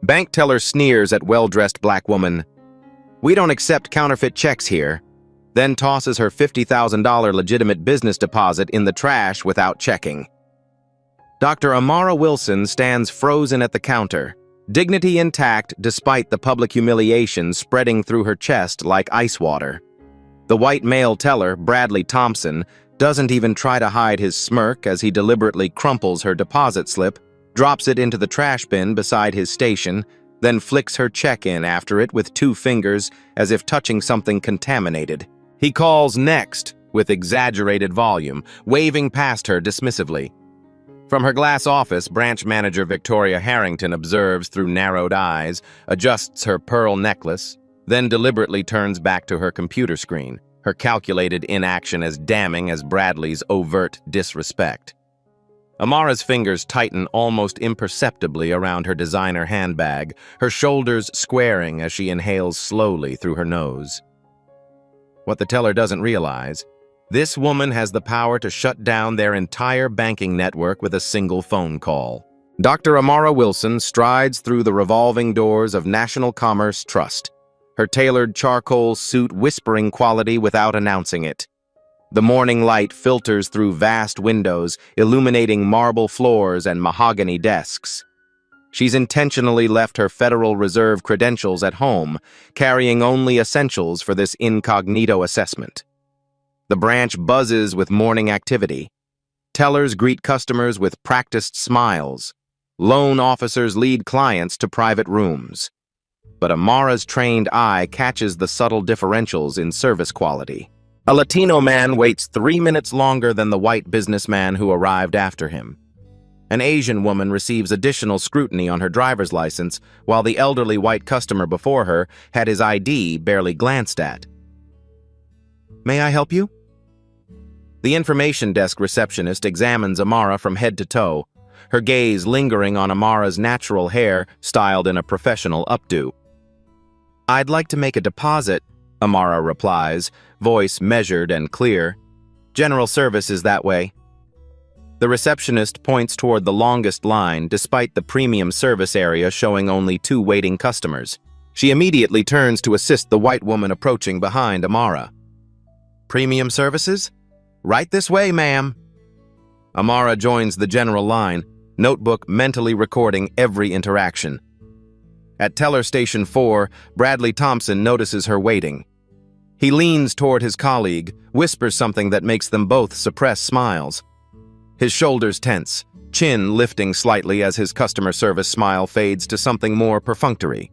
Bank teller sneers at well-dressed black woman. "We don't accept counterfeit checks here," then tosses her $50,000 legitimate business deposit in the trash without checking. Dr. Amara Wilson stands frozen at the counter, dignity intact despite the public humiliation spreading through her chest like ice water. The white male teller, Bradley Thompson, doesn't even try to hide his smirk as he deliberately crumples her deposit slip, drops it into the trash bin beside his station, then flicks her check in after it with 2 fingers as if touching something contaminated. He calls next with exaggerated volume, waving past her dismissively. From her glass office, branch manager Victoria Harrington observes through narrowed eyes, adjusts her pearl necklace, then deliberately turns back to her computer screen, her calculated inaction as damning as Bradley's overt disrespect. Amara's fingers tighten almost imperceptibly around her designer handbag, her shoulders squaring as she inhales slowly through her nose. What the teller doesn't realize, this woman has the power to shut down their entire banking network with a single phone call. Dr. Amara Wilson strides through the revolving doors of National Commerce Trust, her tailored charcoal suit whispering quality without announcing it. The morning light filters through vast windows, illuminating marble floors and mahogany desks. She's intentionally left her Federal Reserve credentials at home, carrying only essentials for this incognito assessment. The branch buzzes with morning activity. Tellers greet customers with practiced smiles. Loan officers lead clients to private rooms. But Amara's trained eye catches the subtle differentials in service quality. A Latino man waits 3 minutes longer than the white businessman who arrived after him. An Asian woman receives additional scrutiny on her driver's license, while the elderly white customer before her had his ID barely glanced at. "May I help you?" The information desk receptionist examines Amara from head to toe, her gaze lingering on Amara's natural hair styled in a professional updo. "I'd like to make a deposit," Amara replies, voice measured and clear. "General service is that way." The receptionist points toward the longest line despite the premium service area showing only 2 waiting customers. She immediately turns to assist the white woman approaching behind Amara. "Premium services? Right this way, ma'am." Amara joins the general line, notebook mentally recording every interaction. At teller station 4, Bradley Thompson notices her waiting. He leans toward his colleague, whispers something that makes them both suppress smiles. His shoulders tense, chin lifting slightly as his customer service smile fades to something more perfunctory.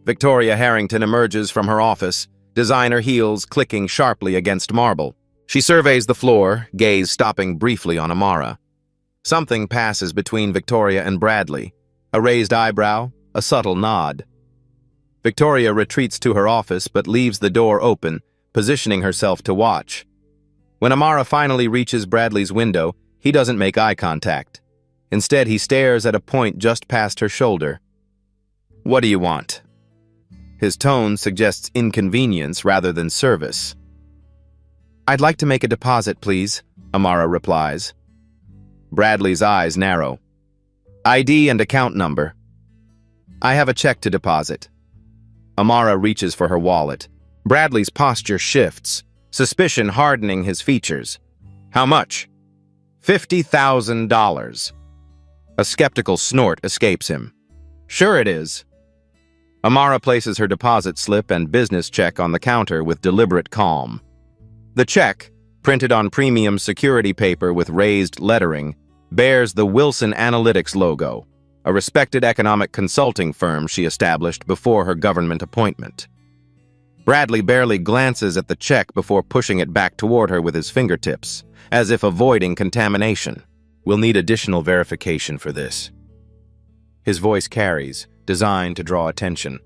Victoria Harrington emerges from her office, designer heels clicking sharply against marble. She surveys the floor, gaze stopping briefly on Amara. Something passes between Victoria and Bradley, a raised eyebrow, a subtle nod. Victoria retreats to her office but leaves the door open, positioning herself to watch. When Amara finally reaches Bradley's window, he doesn't make eye contact. Instead, he stares at a point just past her shoulder. "What do you want?" His tone suggests inconvenience rather than service. "I'd like to make a deposit, please," Amara replies. Bradley's eyes narrow. "ID and account number." "I have a check to deposit." Amara reaches for her wallet. Bradley's posture shifts, suspicion hardening his features. "How much?" $50,000. A skeptical snort escapes him. "Sure it is." Amara places her deposit slip and business check on the counter with deliberate calm. The check, printed on premium security paper with raised lettering, bears the Wilson Analytics logo, a respected economic consulting firm she established before her government appointment. Bradley barely glances at the check before pushing it back toward her with his fingertips, as if avoiding contamination. "We'll need additional verification for this." His voice carries, designed to draw attention.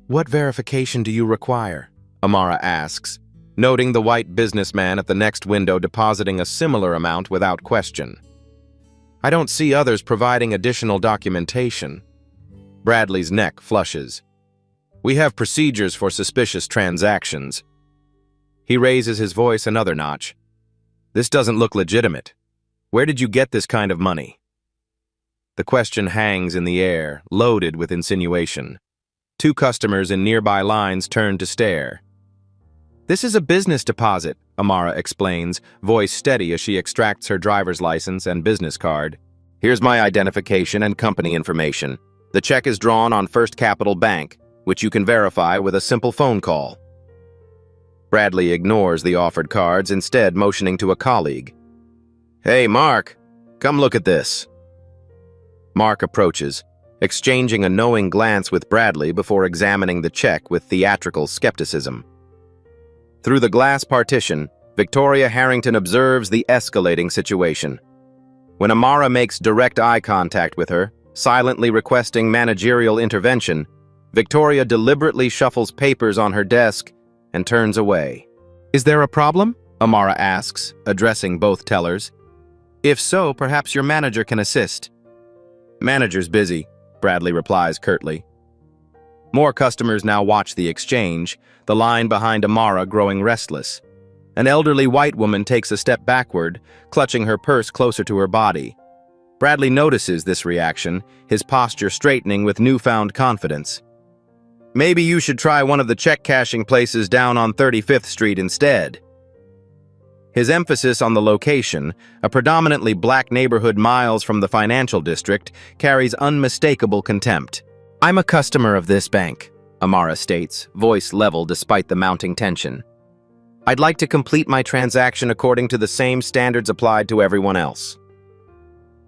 "What verification do you require?" Amara asks, noting the white businessman at the next window depositing a similar amount without question. "I don't see others providing additional documentation." Bradley's neck flushes. "We have procedures for suspicious transactions." He raises his voice another notch. "This doesn't look legitimate. Where did you get this kind of money?" The question hangs in the air, loaded with insinuation. Two customers in nearby lines turn to stare. "This is a business deposit," Amara explains, voice steady as she extracts her driver's license and business card. "Here's my identification and company information. The check is drawn on First Capital Bank, which you can verify with a simple phone call." Bradley ignores the offered cards, instead motioning to a colleague. "Hey, Mark, come look at this." Mark approaches, exchanging a knowing glance with Bradley before examining the check with theatrical skepticism. Through the glass partition, Victoria Harrington observes the escalating situation. When Amara makes direct eye contact with her, silently requesting managerial intervention, Victoria deliberately shuffles papers on her desk and turns away. "Is there a problem?" Amara asks, addressing both tellers. "If so, perhaps your manager can assist." "Manager's busy," Bradley replies curtly. More customers now watch the exchange, the line behind Amara growing restless. An elderly white woman takes a step backward, clutching her purse closer to her body. Bradley notices this reaction, his posture straightening with newfound confidence. "Maybe you should try one of the check-cashing places down on 35th Street instead." His emphasis on the location, a predominantly black neighborhood miles from the financial district, carries unmistakable contempt. "I'm a customer of this bank," Amara states, voice level despite the mounting tension. "I'd like to complete my transaction according to the same standards applied to everyone else."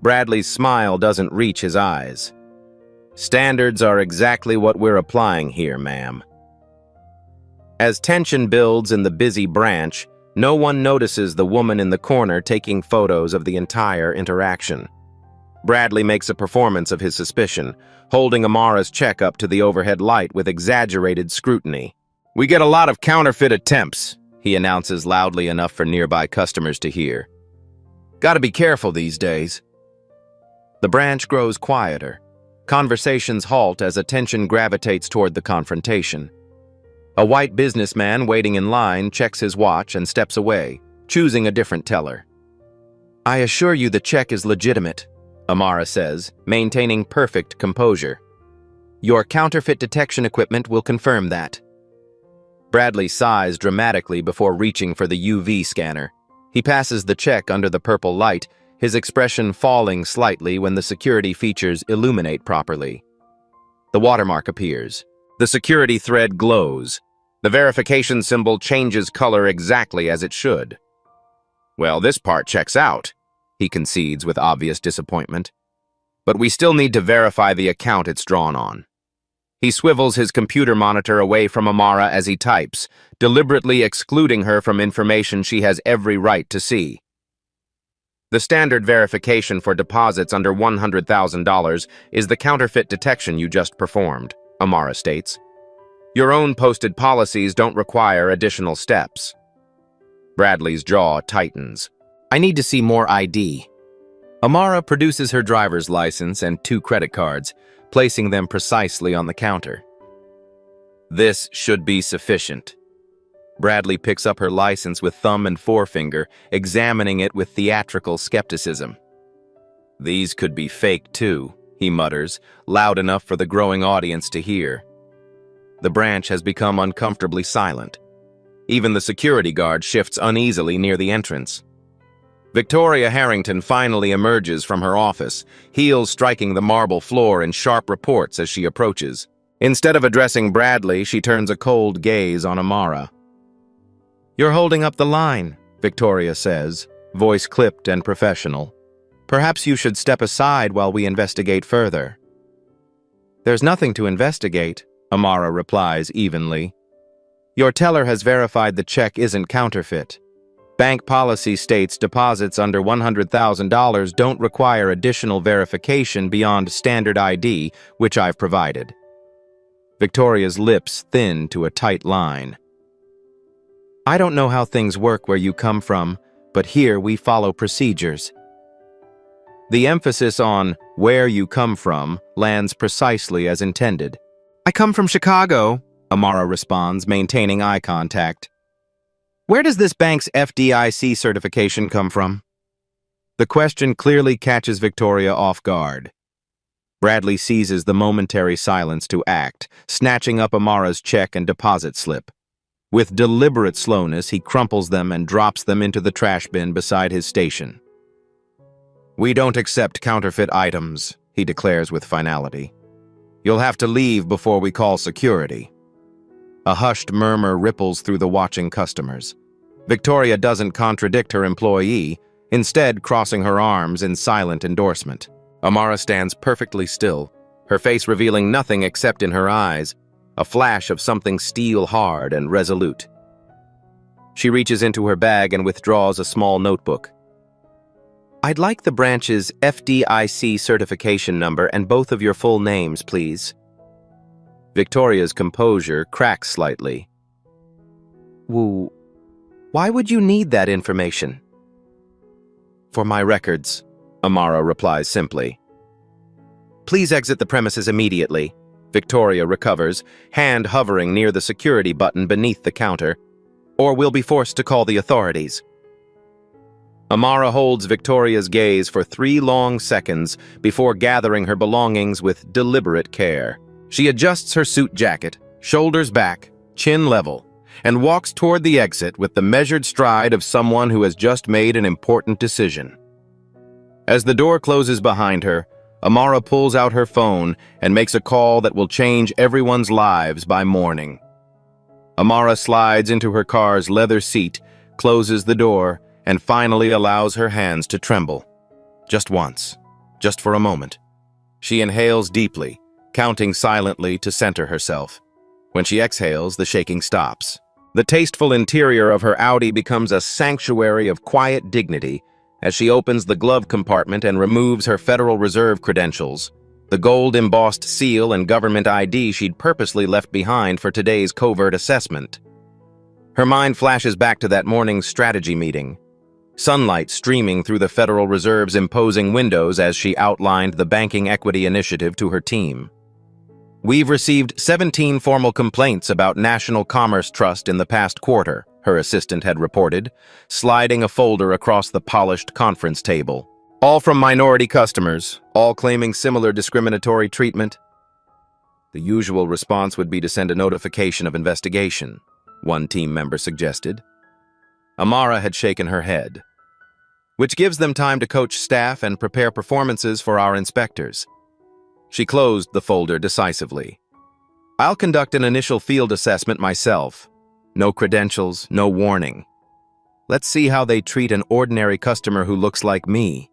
Bradley's smile doesn't reach his eyes. "Standards are exactly what we're applying here, ma'am." As tension builds in the busy branch, no one notices the woman in the corner taking photos of the entire interaction. Bradley makes a performance of his suspicion, holding Amara's check up to the overhead light with exaggerated scrutiny. "We get a lot of counterfeit attempts," he announces loudly enough for nearby customers to hear. "Gotta be careful these days." The branch grows quieter. Conversations halt as attention gravitates toward the confrontation. A white businessman waiting in line checks his watch and steps away, choosing a different teller. "I assure you the check is legitimate," Amara says, maintaining perfect composure. "Your counterfeit detection equipment will confirm that." Bradley sighs dramatically before reaching for the UV scanner. He passes the check under the purple light, his expression falling slightly when the security features illuminate properly. The watermark appears. The security thread glows. The verification symbol changes color exactly as it should. "Well, this part checks out," he concedes with obvious disappointment. "But we still need to verify the account it's drawn on." He swivels his computer monitor away from Amara as he types, deliberately excluding her from information she has every right to see. The standard verification for deposits under $100,000 is the counterfeit detection you just performed, Amara states. Your own posted policies don't require additional steps. Bradley's jaw tightens. "I need to see more ID." Amara produces her driver's license and 2 credit cards, placing them precisely on the counter. "This should be sufficient." Bradley picks up her license with thumb and forefinger, examining it with theatrical skepticism. "These could be fake too," he mutters, loud enough for the growing audience to hear. The branch has become uncomfortably silent. Even the security guard shifts uneasily near the entrance. Victoria Harrington finally emerges from her office, heels striking the marble floor in sharp reports as she approaches. Instead of addressing Bradley, she turns a cold gaze on Amara. "You're holding up the line," Victoria says, voice clipped and professional. "Perhaps you should step aside while we investigate further." "There's nothing to investigate," Amara replies evenly. "Your teller has verified the check isn't counterfeit. Bank policy states deposits under $100,000 don't require additional verification beyond standard ID, which I've provided." Victoria's lips thin to a tight line. "I don't know how things work where you come from, but here we follow procedures." The emphasis on "where you come from" lands precisely as intended. "I come from Chicago," Amara responds, maintaining eye contact. "Where does this bank's FDIC certification come from?" The question clearly catches Victoria off guard. Bradley seizes the momentary silence to act, snatching up Amara's check and deposit slip. With deliberate slowness, he crumples them and drops them into the trash bin beside his station. "We don't accept counterfeit items," he declares with finality. "You'll have to leave before we call security." A hushed murmur ripples through the watching customers. Victoria doesn't contradict her employee, instead crossing her arms in silent endorsement. Amara stands perfectly still, her face revealing nothing except in her eyes, a flash of something steel-hard and resolute. She reaches into her bag and withdraws a small notebook. "I'd like the branch's FDIC certification number and both of your full names, please." Victoria's composure cracks slightly. Why would you need that information?" "For my records," Amara replies simply. "Please exit the premises immediately." Victoria recovers, hand hovering near the security button beneath the counter, "or we'll be forced to call the authorities." Amara holds Victoria's gaze for 3 long seconds before gathering her belongings with deliberate care. She adjusts her suit jacket, shoulders back, chin level, and walks toward the exit with the measured stride of someone who has just made an important decision. As the door closes behind her, Amara pulls out her phone and makes a call that will change everyone's lives by morning. Amara slides into her car's leather seat, closes the door, and finally allows her hands to tremble. Just once, just for a moment. She inhales deeply, counting silently to center herself. When she exhales, the shaking stops. The tasteful interior of her Audi becomes a sanctuary of quiet dignity as she opens the glove compartment and removes her Federal Reserve credentials, the gold-embossed seal and government ID she'd purposely left behind for today's covert assessment. Her mind flashes back to that morning's strategy meeting, sunlight streaming through the Federal Reserve's imposing windows as she outlined the banking equity initiative to her team. "We've received 17 formal complaints about National Commerce Trust in the past quarter," her assistant had reported, sliding a folder across the polished conference table. "All from minority customers, all claiming similar discriminatory treatment." The usual response would be to send a notification of investigation, one team member suggested. Amara had shaken her head. "Which gives them time to coach staff and prepare performances for our inspectors." She closed the folder decisively. "I'll conduct an initial field assessment myself. No credentials, no warning. Let's see how they treat an ordinary customer who looks like me."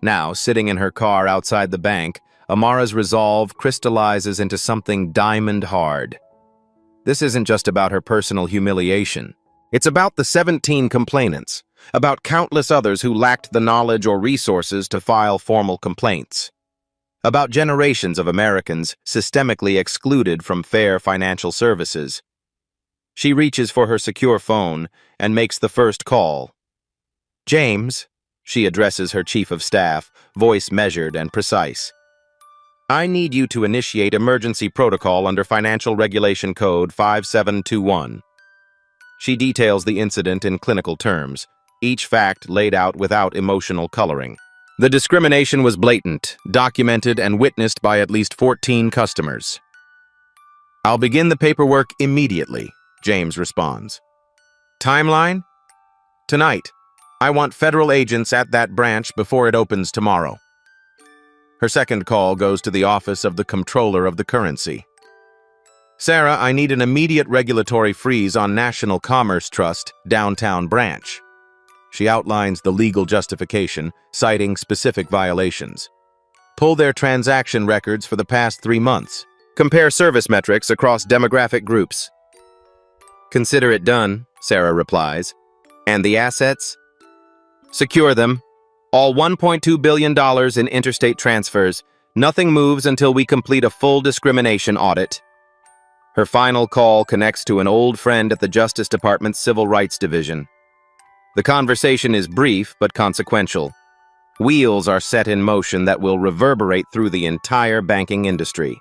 Now, sitting in her car outside the bank, Amara's resolve crystallizes into something diamond hard. This isn't just about her personal humiliation. It's about the 17 complainants, about countless others who lacked the knowledge or resources to file formal complaints, about generations of Americans systemically excluded from fair financial services. She reaches for her secure phone and makes the first call. "James," she addresses her chief of staff, voice measured and precise. "I need you to initiate emergency protocol under Financial Regulation Code 5721. She details the incident in clinical terms, each fact laid out without emotional coloring. The discrimination was blatant, documented, and witnessed by at least 14 customers. "I'll begin the paperwork immediately," James responds. "Timeline? Tonight. I want federal agents at that branch before it opens tomorrow." Her second call goes to the office of the Comptroller of the Currency. "Sarah, I need an immediate regulatory freeze on National Commerce Trust, downtown branch." She outlines the legal justification, citing specific violations. "Pull their transaction records for the past 3 months. Compare service metrics across demographic groups." "Consider it done," Sarah replies. "And the assets?" "Secure them. All $1.2 billion in interstate transfers. Nothing moves until we complete a full discrimination audit." Her final call connects to an old friend at the Justice Department's Civil Rights Division. The conversation is brief but consequential. Wheels are set in motion that will reverberate through the entire banking industry.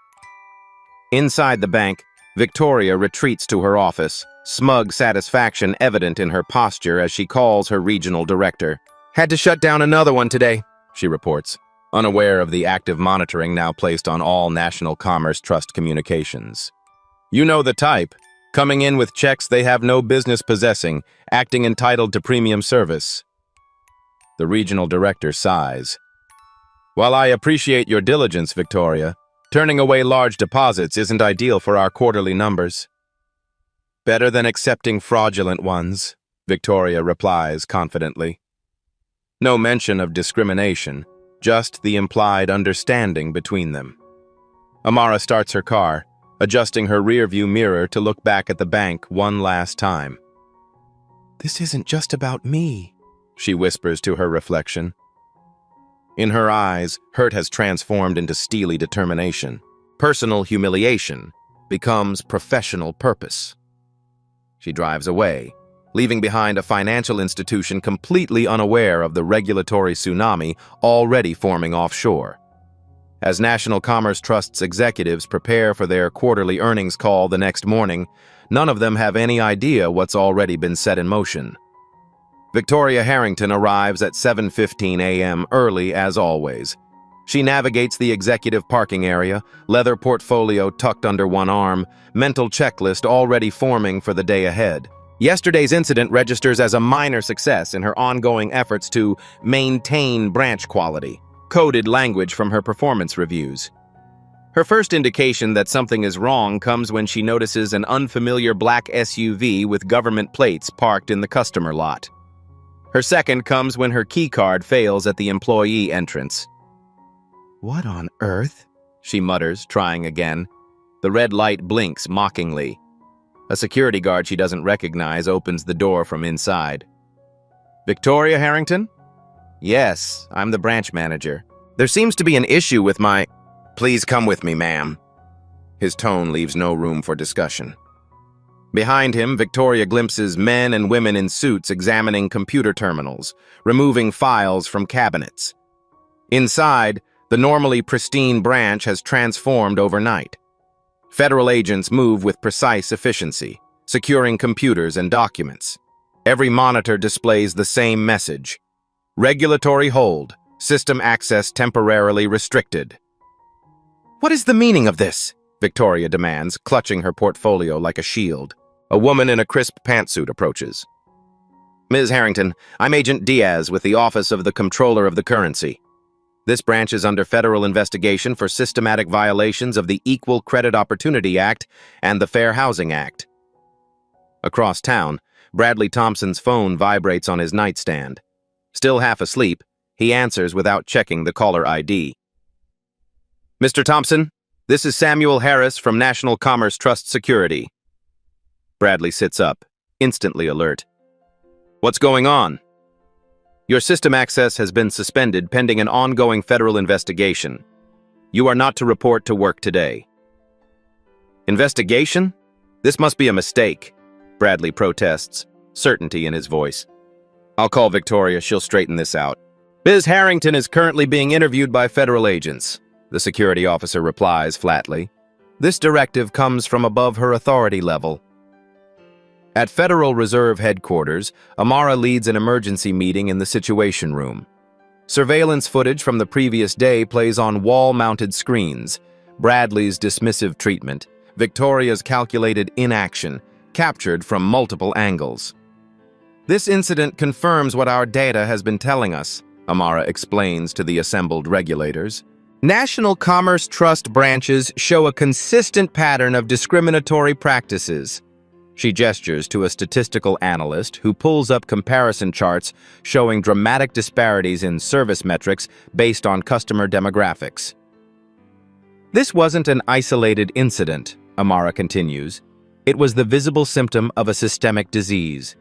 Inside the bank, Victoria retreats to her office, smug satisfaction evident in her posture as she calls her regional director. "Had to shut down another one today," she reports. unaware of the active monitoring now placed on all National Commerce Trust communications. You know the type, coming in with checks they have no business possessing, acting entitled to premium service. The regional director sighs. While I appreciate your diligence, Victoria, turning away large deposits isn't ideal for our quarterly numbers. Better than accepting fraudulent ones, Victoria replies confidently. No mention of discrimination, just the implied understanding between them. Amara starts her car, adjusting her rearview mirror to look back at the bank one last time. This isn't just about me, she whispers to her reflection. In her eyes, hurt has transformed into steely determination. Personal humiliation becomes professional purpose. She drives away, leaving behind a financial institution completely unaware of the regulatory tsunami already forming offshore. As National Commerce Trust's executives prepare for their quarterly earnings call the next morning, none of them have any idea what's already been set in motion. Victoria Harrington arrives at 7:15 a.m. early as always. She navigates the executive parking area, leather portfolio tucked under one arm, mental checklist already forming for the day ahead. Yesterday's incident registers as a minor success in her ongoing efforts to maintain branch quality, coded language from her performance reviews. Her first indication that something is wrong comes when she notices an unfamiliar black SUV with government plates parked in the customer lot. Her second comes when her keycard fails at the employee entrance. What on earth? She mutters, trying again. The red light blinks mockingly. A security guard she doesn't recognize opens the door from inside. Victoria Harrington? Yes, I'm the branch manager. There seems to be an issue with my... Please come with me, ma'am. His tone leaves no room for discussion. Behind him, Victoria glimpses men and women in suits examining computer terminals, removing files from cabinets. Inside, the normally pristine branch has transformed overnight. Federal agents move with precise efficiency, securing computers and documents. Every monitor displays the same message. Regulatory hold. System access temporarily restricted. What is the meaning of this? Victoria demands, clutching her portfolio like a shield. A woman in a crisp pantsuit approaches. Ms. Harrington, I'm Agent Diaz with the Office of the Comptroller of the Currency. This branch is under federal investigation for systematic violations of the Equal Credit Opportunity Act and the Fair Housing Act. Across town, Bradley Thompson's phone vibrates on his nightstand. Still half asleep, he answers without checking the caller ID. Mr. Thompson, this is Samuel Harris from National Commerce Trust Security. Bradley sits up, instantly alert. What's going on? Your system access has been suspended pending an ongoing federal investigation. You are not to report to work today. Investigation? This must be a mistake, Bradley protests, certainty in his voice. I'll call Victoria, she'll straighten this out. Ms. Harrington is currently being interviewed by federal agents, the security officer replies flatly. This directive comes from above her authority level. At Federal Reserve headquarters, Amara leads an emergency meeting in the Situation Room. Surveillance footage from the previous day plays on wall-mounted screens. Bradley's dismissive treatment, Victoria's calculated inaction, captured from multiple angles. This incident confirms what our data has been telling us, Amara explains to the assembled regulators. National Commerce Trust branches show a consistent pattern of discriminatory practices. She gestures to a statistical analyst who pulls up comparison charts showing dramatic disparities in service metrics based on customer demographics. This wasn't an isolated incident, Amara continues. It was the visible symptom of a systemic disease.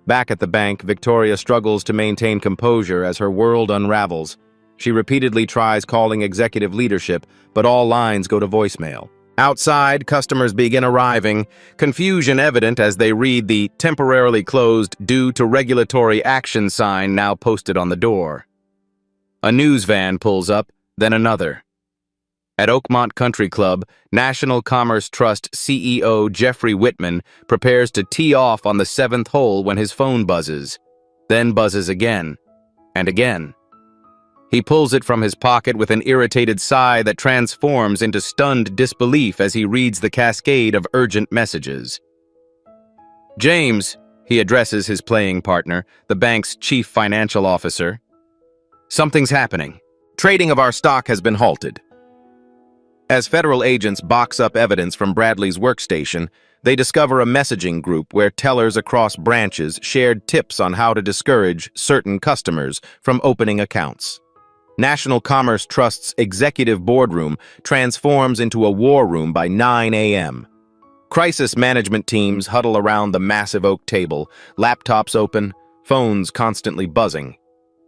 Back at the bank, Victoria struggles to maintain composure as her world unravels. She repeatedly tries calling executive leadership, but all lines go to voicemail. Outside, customers begin arriving, confusion evident as they read the temporarily closed due to regulatory action sign now posted on the door. A news van pulls up, then another. At Oakmont Country Club, National Commerce Trust CEO Jeffrey Whitman prepares to tee off on the 7th hole when his phone buzzes, then buzzes again, and again. He pulls it from his pocket with an irritated sigh that transforms into stunned disbelief as he reads the cascade of urgent messages. "James," he addresses his playing partner, the bank's chief financial officer. "Something's happening. Trading of our stock has been halted." As federal agents box up evidence from Bradley's workstation, they discover a messaging group where tellers across branches shared tips on how to discourage certain customers from opening accounts. National Commerce Trust's executive boardroom transforms into a war room by 9 a.m. Crisis management teams huddle around the massive oak table, laptops open, phones constantly buzzing.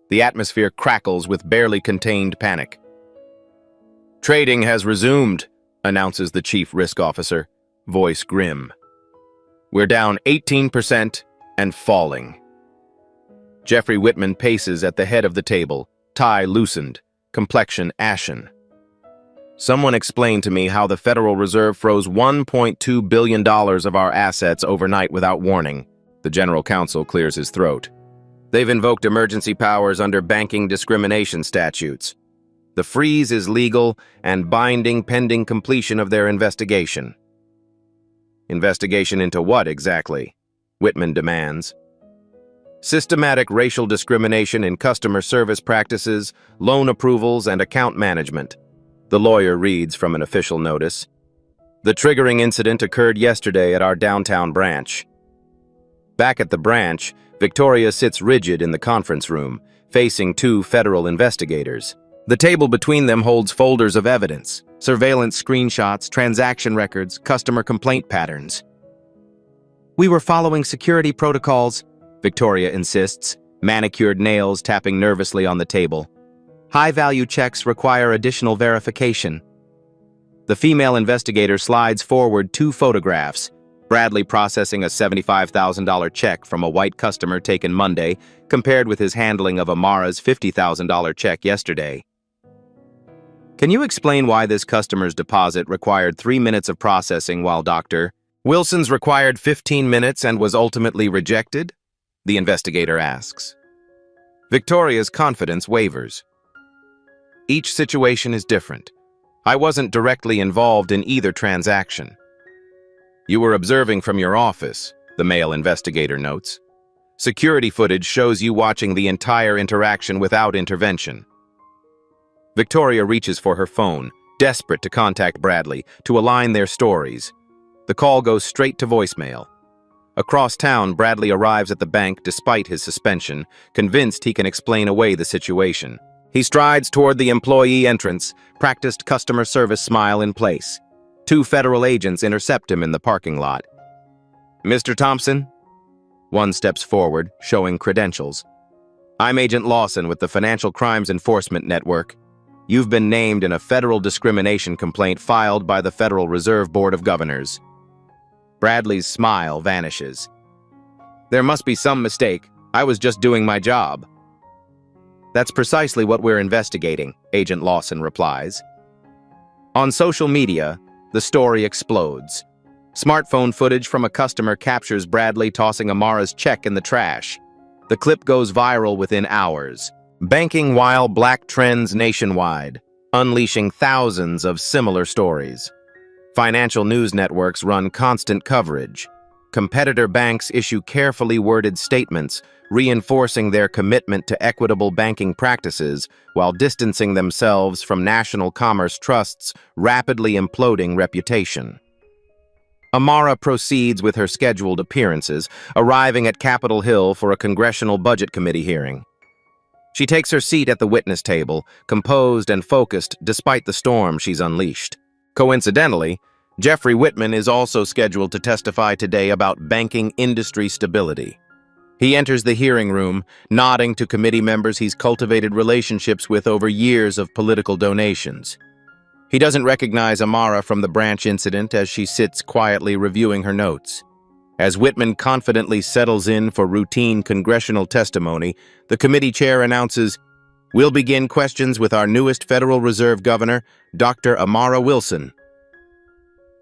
The atmosphere crackles with barely contained panic. "Trading has resumed," announces the chief risk officer, voice grim. "We're down 18% and falling." Jeffrey Whitman paces at the head of the table, tie loosened, complexion ashen. "Someone explained to me how the Federal Reserve froze $1.2 billion of our assets overnight without warning." The general counsel clears his throat. "They've invoked emergency powers under banking discrimination statutes. The freeze is legal and binding pending completion of their investigation." "Investigation into what exactly?" Whitman demands. "Systematic racial discrimination in customer service practices, loan approvals, and account management," the lawyer reads from an official notice. "The triggering incident occurred yesterday at our downtown branch." Back at the branch, Victoria sits rigid in the conference room, facing two federal investigators. The table between them holds folders of evidence, surveillance screenshots, transaction records, customer complaint patterns. "We were following security protocols," Victoria insists, manicured nails tapping nervously on the table. "High-value checks require additional verification." The female investigator slides forward two photographs, Bradley processing a $75,000 check from a white customer taken Monday, compared with his handling of Amara's $50,000 check yesterday. "Can you explain why this customer's deposit required 3 minutes of processing while Dr. Wilson's required 15 minutes and was ultimately rejected?" the investigator asks. Victoria's confidence wavers. "Each situation is different. I wasn't directly involved in either transaction." "You were observing from your office," the male investigator notes. "Security footage shows you watching the entire interaction without intervention." Victoria reaches for her phone, desperate to contact Bradley, to align their stories. The call goes straight to voicemail. Across town, Bradley arrives at the bank despite his suspension, convinced he can explain away the situation. He strides toward the employee entrance, practiced customer service smile in place. Two federal agents intercept him in the parking lot. "Mr. Thompson?" One steps forward, showing credentials. "I'm Agent Lawson with the Financial Crimes Enforcement Network. You've been named in a federal discrimination complaint filed by the Federal Reserve Board of Governors." Bradley's smile vanishes. "There must be some mistake. I was just doing my job." "That's precisely what we're investigating," Agent Lawson replies. On social media, the story explodes. Smartphone footage from a customer captures Bradley tossing Amara's check in the trash. The clip goes viral within hours. Banking while black trends nationwide, unleashing thousands of similar stories. Financial news networks run constant coverage. Competitor banks issue carefully worded statements, reinforcing their commitment to equitable banking practices while distancing themselves from National Commerce Trust's rapidly imploding reputation. Amara proceeds with her scheduled appearances, arriving at Capitol Hill for a Congressional Budget Committee hearing. She takes her seat at the witness table, composed and focused despite the storm she's unleashed. Coincidentally, Jeffrey Whitman is also scheduled to testify today about banking industry stability. He enters the hearing room, nodding to committee members he's cultivated relationships with over years of political donations. He doesn't recognize Amara from the branch incident as she sits quietly reviewing her notes. As Whitman confidently settles in for routine congressional testimony, the committee chair announces, "We'll begin questions with our newest Federal Reserve Governor, Dr. Amara Wilson."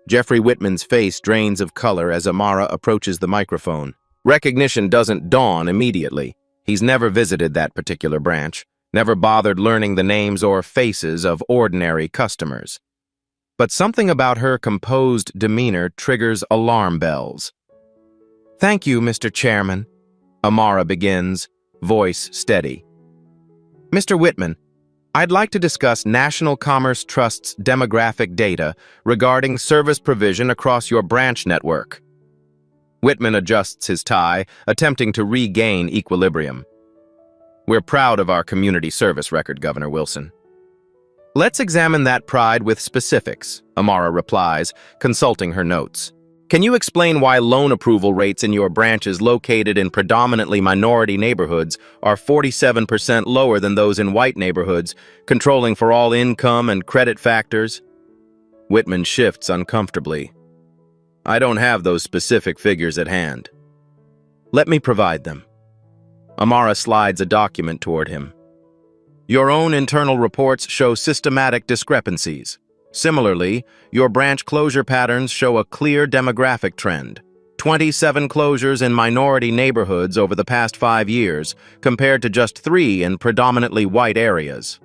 Jeffrey Whitman's face drains of color as Amara approaches the microphone. Recognition doesn't dawn immediately. He's never visited that particular branch, never bothered learning the names or faces of ordinary customers. But something about her composed demeanor triggers alarm bells. "Thank you, Mr. Chairman," Amara begins, voice steady. "Mr. Whitman, I'd like to discuss National Commerce Trust's demographic data regarding service provision across your branch network." Whitman adjusts his tie, attempting to regain equilibrium. "We're proud of our community service record, Governor Wilson." "Let's examine that pride with specifics," Amara replies, consulting her notes. "Can you explain why loan approval rates in your branches located in predominantly minority neighborhoods are 47% lower than those in white neighborhoods, controlling for all income and credit factors?" Whitman shifts uncomfortably. "I don't have those specific figures at hand." "Let me provide them." Amara slides a document toward him. "Your own internal reports show systematic discrepancies. Similarly, your branch closure patterns show a clear demographic trend. 27 closures in minority neighborhoods over the past 5 years, compared to just 3 in predominantly white areas."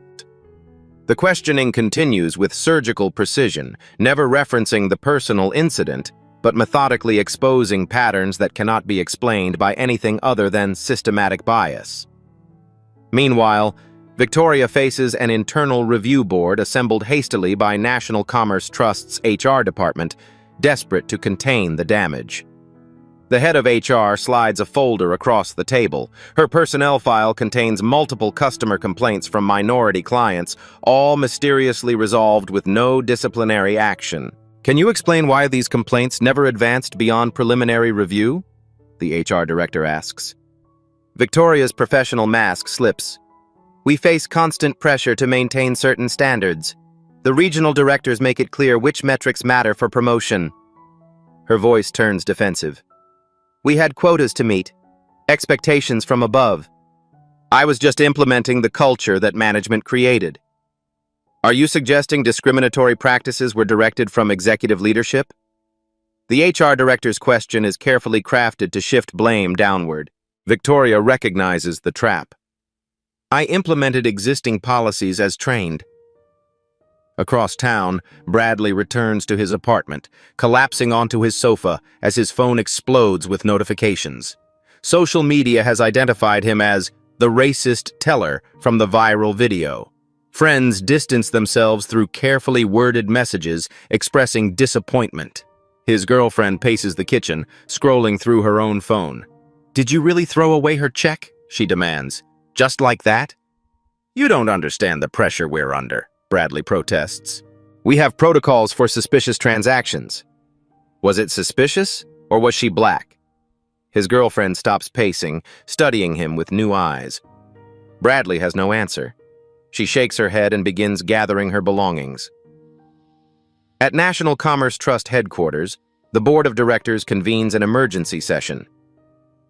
The questioning continues with surgical precision, never referencing the personal incident, but methodically exposing patterns that cannot be explained by anything other than systematic bias. Meanwhile, Victoria faces an internal review board assembled hastily by National Commerce Trust's HR department, desperate to contain the damage. The head of HR slides a folder across the table. Her personnel file contains multiple customer complaints from minority clients, all mysteriously resolved with no disciplinary action. "Can you explain why these complaints never advanced beyond preliminary review?" the HR director asks. Victoria's professional mask slips. "We face constant pressure to maintain certain standards. The regional directors make it clear which metrics matter for promotion." Her voice turns defensive. "We had quotas to meet, expectations from above. I was just implementing the culture that management created." "Are you suggesting discriminatory practices were directed from executive leadership?" The HR director's question is carefully crafted to shift blame downward. Victoria recognizes the trap. "I implemented existing policies as trained." Across town, Bradley returns to his apartment, collapsing onto his sofa as his phone explodes with notifications. Social media has identified him as the racist teller from the viral video. Friends distance themselves through carefully worded messages expressing disappointment. His girlfriend paces the kitchen, scrolling through her own phone. "Did you really throw away her check?" she demands. "Just like that?" "You don't understand the pressure we're under," Bradley protests. "We have protocols for suspicious transactions." Was it suspicious, or was she black? His girlfriend stops pacing, studying him with new eyes. Bradley has no answer. She shakes her head and begins gathering her belongings. At National Commerce Trust headquarters, the board of directors convenes an emergency session.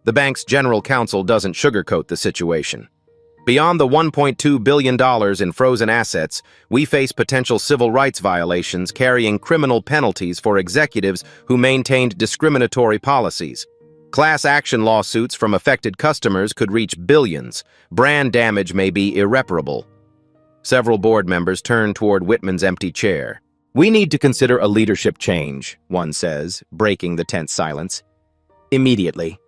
The bank's general counsel doesn't sugarcoat the situation. "Beyond the $1.2 billion in frozen assets, we face potential civil rights violations carrying criminal penalties for executives who maintained discriminatory policies. Class action lawsuits from affected customers could reach billions. Brand damage may be irreparable." Several board members turn toward Whitman's empty chair. "We need to consider a leadership change," one says, breaking the tense silence. "Immediately."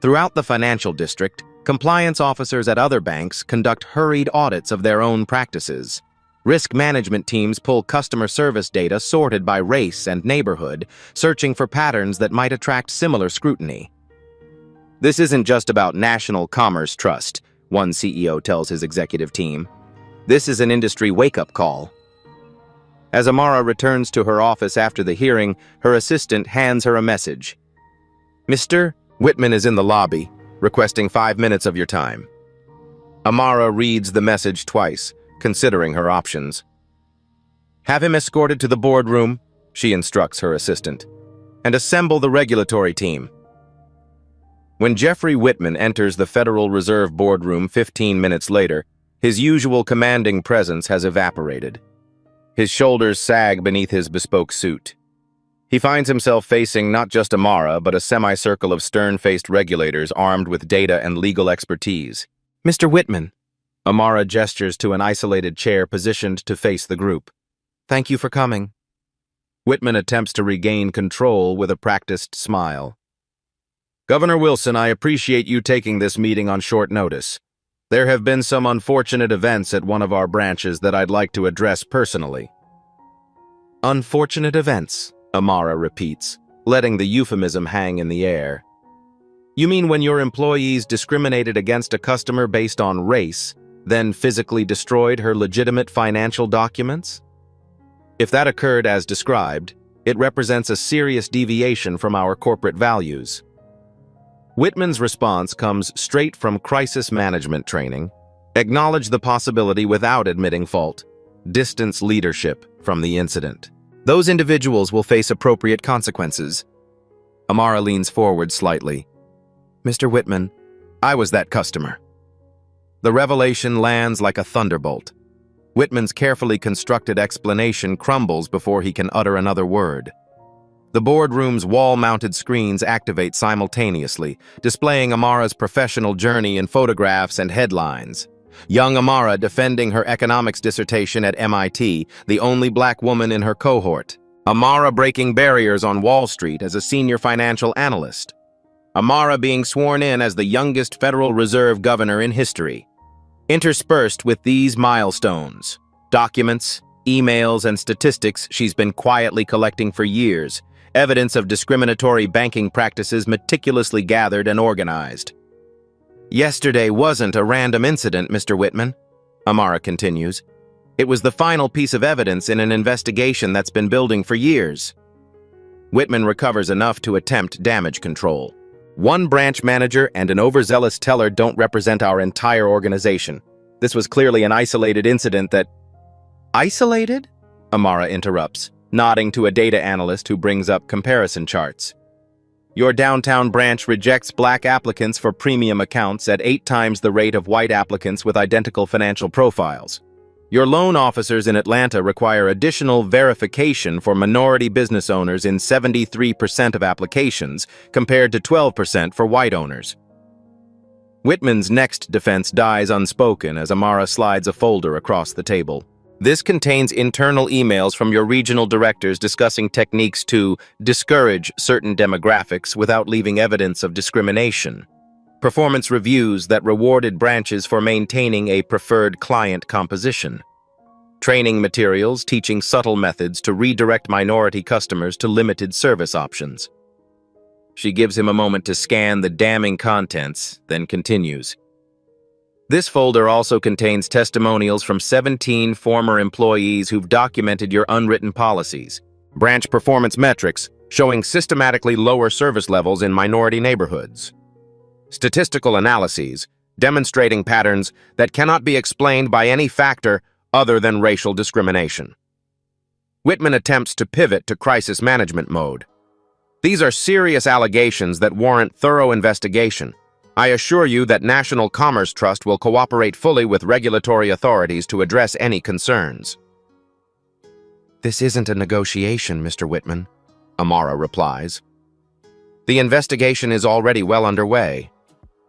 Throughout the financial district, compliance officers at other banks conduct hurried audits of their own practices. Risk management teams pull customer service data sorted by race and neighborhood, searching for patterns that might attract similar scrutiny. "This isn't just about National Commerce Trust," one CEO tells his executive team. "This is an industry wake-up call." As Amara returns to her office after the hearing, her assistant hands her a message. "Mr. Whitman is in the lobby, requesting 5 minutes of your time." Amara reads the message twice, considering her options. "Have him escorted to the boardroom," she instructs her assistant, "and assemble the regulatory team." When Jeffrey Whitman enters the Federal Reserve boardroom 15 minutes later, his usual commanding presence has evaporated. His shoulders sag beneath his bespoke suit. He finds himself facing not just Amara, but a semicircle of stern-faced regulators armed with data and legal expertise. "Mr. Whitman," Amara gestures to an isolated chair positioned to face the group. Thank you for coming. Whitman attempts to regain control with a practiced smile. Governor Wilson, I appreciate you taking this meeting on short notice. There have been some unfortunate events at one of our branches that I'd like to address personally. Unfortunate events, Amara repeats, letting the euphemism hang in the air. You mean when your employees discriminated against a customer based on race, then physically destroyed her legitimate financial documents? If that occurred as described, it represents a serious deviation from our corporate values. Whitman's response comes straight from crisis management training. Acknowledge the possibility without admitting fault. Distance leadership from the incident. Those individuals will face appropriate consequences. Amara leans forward slightly. Mr. Whitman, I was that customer. The revelation lands like a thunderbolt. Whitman's carefully constructed explanation crumbles before he can utter another word. The boardroom's wall-mounted screens activate simultaneously, displaying Amara's professional journey in photographs and headlines. Young Amara defending her economics dissertation at MIT, the only black woman in her cohort. Amara breaking barriers on Wall Street as a senior financial analyst. Amara being sworn in as the youngest Federal Reserve governor in history. Interspersed with these milestones, documents, emails, and statistics she's been quietly collecting for years, evidence of discriminatory banking practices meticulously gathered and organized. Yesterday wasn't a random incident, Mr. Whitman, Amara continues. It was the final piece of evidence in an investigation that's been building for years. Whitman recovers enough to attempt damage control. One branch manager and an overzealous teller don't represent our entire organization. This was clearly an isolated incident that... Isolated? Amara interrupts, nodding to a data analyst who brings up comparison charts. Your downtown branch rejects black applicants for premium accounts at 8 times the rate of white applicants with identical financial profiles. Your loan officers in Atlanta require additional verification for minority business owners in 73% of applications, compared to 12% for white owners. Whitman's next defense dies unspoken as Amara slides a folder across the table. This contains internal emails from your regional directors discussing techniques to discourage certain demographics without leaving evidence of discrimination. Performance reviews that rewarded branches for maintaining a preferred client composition. Training materials teaching subtle methods to redirect minority customers to limited service options. She gives him a moment to scan the damning contents, then continues. This folder also contains testimonials from 17 former employees who've documented your unwritten policies, branch performance metrics showing systematically lower service levels in minority neighborhoods. Statistical analyses demonstrating patterns that cannot be explained by any factor other than racial discrimination. Whitman attempts to pivot to crisis management mode. These are serious allegations that warrant thorough investigation. I assure you that National Commerce Trust will cooperate fully with regulatory authorities to address any concerns. This isn't a negotiation, Mr. Whitman, Amara replies. The investigation is already well underway.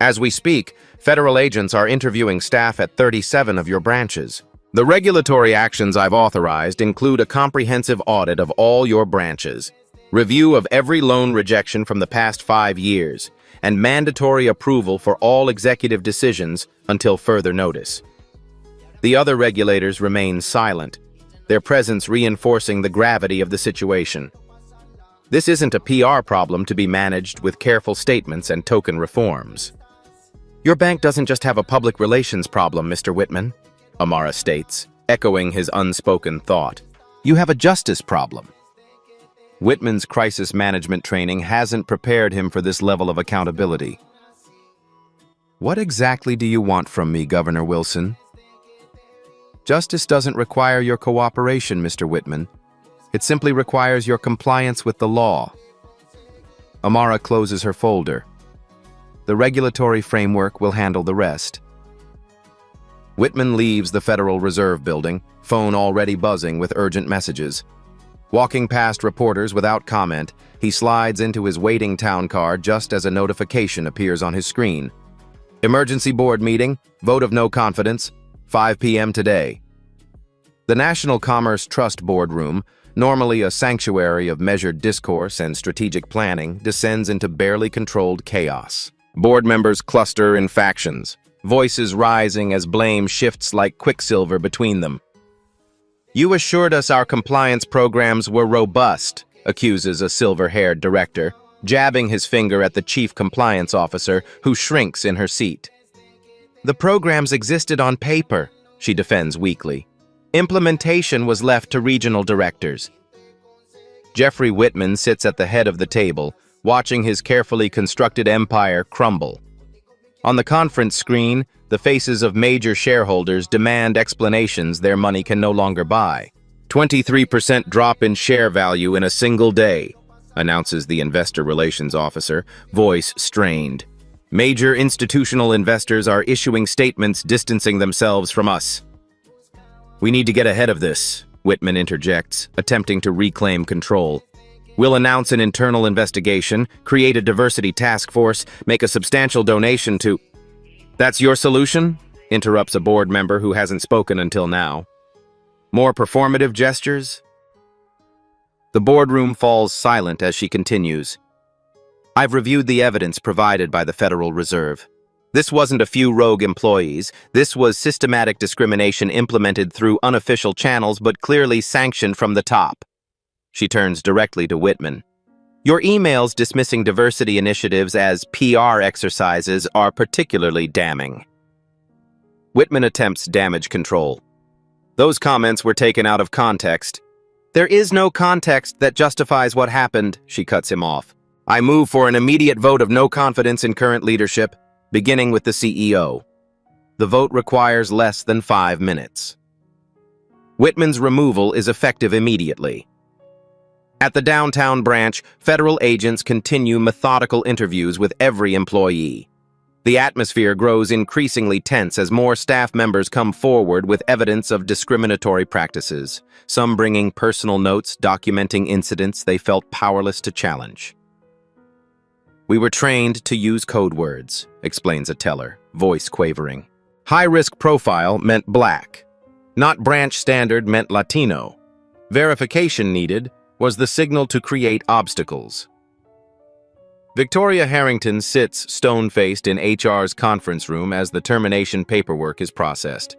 As we speak, federal agents are interviewing staff at 37 of your branches. The regulatory actions I've authorized include a comprehensive audit of all your branches, review of every loan rejection from the past 5 years, and mandatory approval for all executive decisions until further notice. The other regulators remain silent, their presence reinforcing the gravity of the situation. This isn't a PR problem to be managed with careful statements and token reforms. Your bank doesn't just have a public relations problem, Mr. Whitman, Amara states, echoing his unspoken thought. You have a justice problem. Whitman's crisis management training hasn't prepared him for this level of accountability. What exactly do you want from me, Governor Wilson? Justice doesn't require your cooperation, Mr. Whitman. It simply requires your compliance with the law. Amara closes her folder. The regulatory framework will handle the rest. Whitman leaves the Federal Reserve Building, phone already buzzing with urgent messages. Walking past reporters without comment, he slides into his waiting town car just as a notification appears on his screen. Emergency board meeting, vote of no confidence, 5 p.m. today. The National Commerce Trust boardroom, normally a sanctuary of measured discourse and strategic planning, descends into barely controlled chaos. Board members cluster in factions, voices rising as blame shifts like quicksilver between them. "You assured us our compliance programs were robust," accuses a silver-haired director, jabbing his finger at the chief compliance officer, who shrinks in her seat. "The programs existed on paper," she defends weakly. "Implementation was left to regional directors." Jeffrey Whitman sits at the head of the table, watching his carefully constructed empire crumble. On the conference screen, the faces of major shareholders demand explanations their money can no longer buy. 23% drop in share value in a single day, announces the investor relations officer, voice strained. Major institutional investors are issuing statements distancing themselves from us. "We need to get ahead of this," Whitman interjects, attempting to reclaim control. "We'll announce an internal investigation, create a diversity task force, make a substantial donation to—" "That's your solution?" interrupts a board member who hasn't spoken until now. "More performative gestures?" The boardroom falls silent as she continues. "I've reviewed the evidence provided by the Federal Reserve. This wasn't a few rogue employees. This was systematic discrimination implemented through unofficial channels but clearly sanctioned from the top." She turns directly to Whitman. "Your emails dismissing diversity initiatives as PR exercises are particularly damning." Whitman attempts damage control. "Those comments were taken out of context." "There is no context that justifies what happened," she cuts him off. "I move for an immediate vote of no confidence in current leadership, beginning with the CEO. The vote requires less than 5 minutes." Whitman's removal is effective immediately. At the downtown branch, federal agents continue methodical interviews with every employee. The atmosphere grows increasingly tense as more staff members come forward with evidence of discriminatory practices, some bringing personal notes documenting incidents they felt powerless to challenge. "We were trained to use code words," explains a teller, voice quavering. "High-risk profile meant black. Not branch standard meant Latino. Verification needed was the signal to create obstacles." Victoria Harrington sits stone-faced in HR's conference room as the termination paperwork is processed.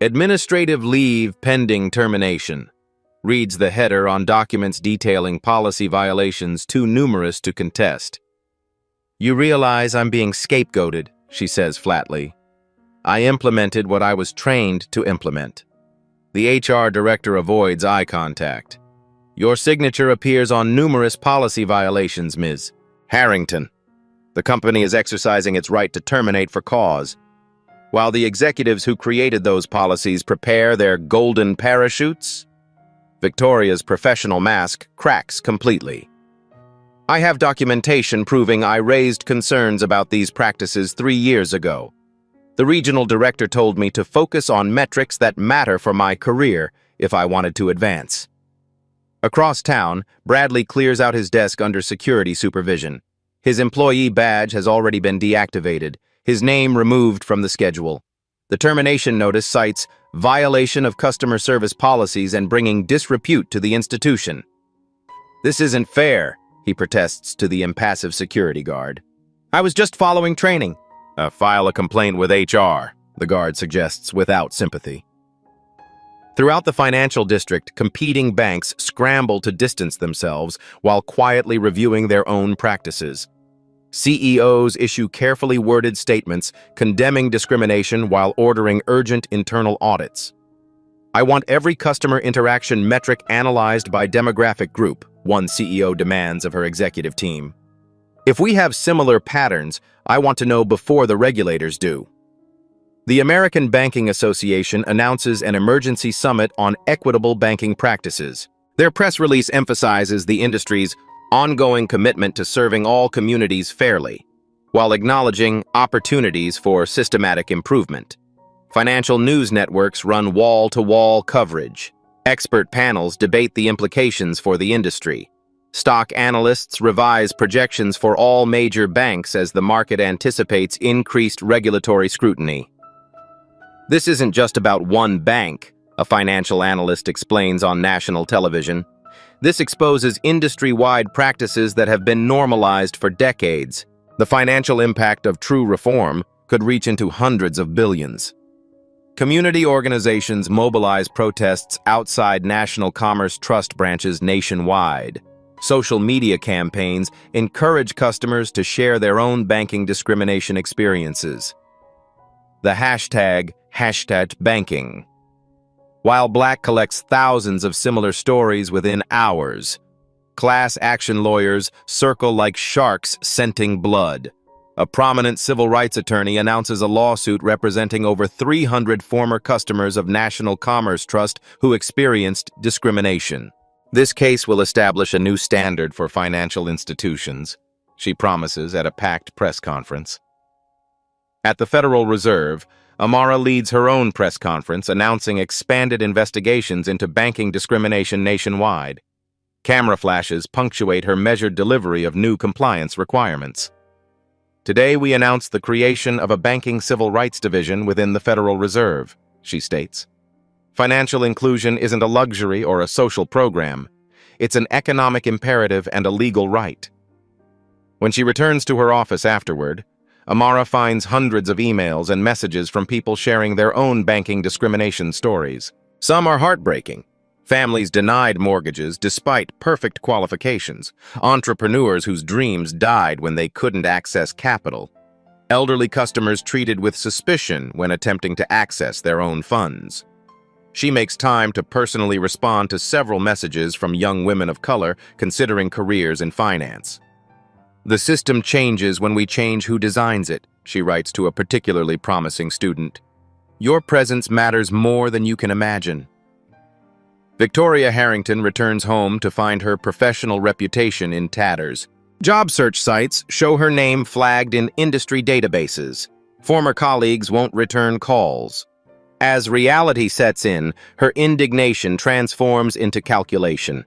"Administrative leave pending termination," reads the header on documents detailing policy violations too numerous to contest. "You realize I'm being scapegoated," she says flatly. "I implemented what I was trained to implement." The HR director avoids eye contact. "Your signature appears on numerous policy violations, Ms. Harrington. The company is exercising its right to terminate for cause, while the executives who created those policies prepare their golden parachutes." Victoria's professional mask cracks completely. "I have documentation proving I raised concerns about these practices 3 years ago. The regional director told me to focus on metrics that matter for my career if I wanted to advance." Across town, Bradley clears out his desk under security supervision. His employee badge has already been deactivated, his name removed from the schedule. The termination notice cites violation of customer service policies and bringing disrepute to the institution. "This isn't fair," he protests to the impassive security guard. "I was just following training." File a complaint with HR, the guard suggests without sympathy. Throughout the financial district, competing banks scramble to distance themselves while quietly reviewing their own practices. CEOs issue carefully worded statements condemning discrimination while ordering urgent internal audits. "I want every customer interaction metric analyzed by demographic group," one CEO demands of her executive team. "If we have similar patterns, I want to know before the regulators do." The American Banking Association announces an emergency summit on equitable banking practices. Their press release emphasizes the industry's ongoing commitment to serving all communities fairly, while acknowledging opportunities for systematic improvement. Financial news networks run wall-to-wall coverage. Expert panels debate the implications for the industry. Stock analysts revise projections for all major banks as the market anticipates increased regulatory scrutiny. This isn't just about one bank, a financial analyst explains on national television. This exposes industry-wide practices that have been normalized for decades. The financial impact of true reform could reach into hundreds of billions. Community organizations mobilize protests outside National Commerce Trust branches nationwide. Social media campaigns encourage customers to share their own banking discrimination experiences. The hashtag #banking. While Black collects thousands of similar stories within hours, class action lawyers circle like sharks scenting blood. A prominent civil rights attorney announces a lawsuit representing over 300 former customers of National Commerce Trust who experienced discrimination. This case will establish a new standard for financial institutions, she promises at a packed press conference. At the Federal Reserve, Amara leads her own press conference announcing expanded investigations into banking discrimination nationwide. Camera flashes punctuate her measured delivery of new compliance requirements. Today we announce the creation of a banking civil rights division within the Federal Reserve, she states. Financial inclusion isn't a luxury or a social program. It's an economic imperative and a legal right. When she returns to her office afterward, Amara finds hundreds of emails and messages from people sharing their own banking discrimination stories. Some are heartbreaking. Families denied mortgages despite perfect qualifications. Entrepreneurs whose dreams died when they couldn't access capital. Elderly customers treated with suspicion when attempting to access their own funds. She makes time to personally respond to several messages from young women of color considering careers in finance. The system changes when we change who designs it, she writes to a particularly promising student. Your presence matters more than you can imagine. Victoria Harrington returns home to find her professional reputation in tatters. Job search sites show her name flagged in industry databases. Former colleagues won't return calls. As reality sets in, her indignation transforms into calculation.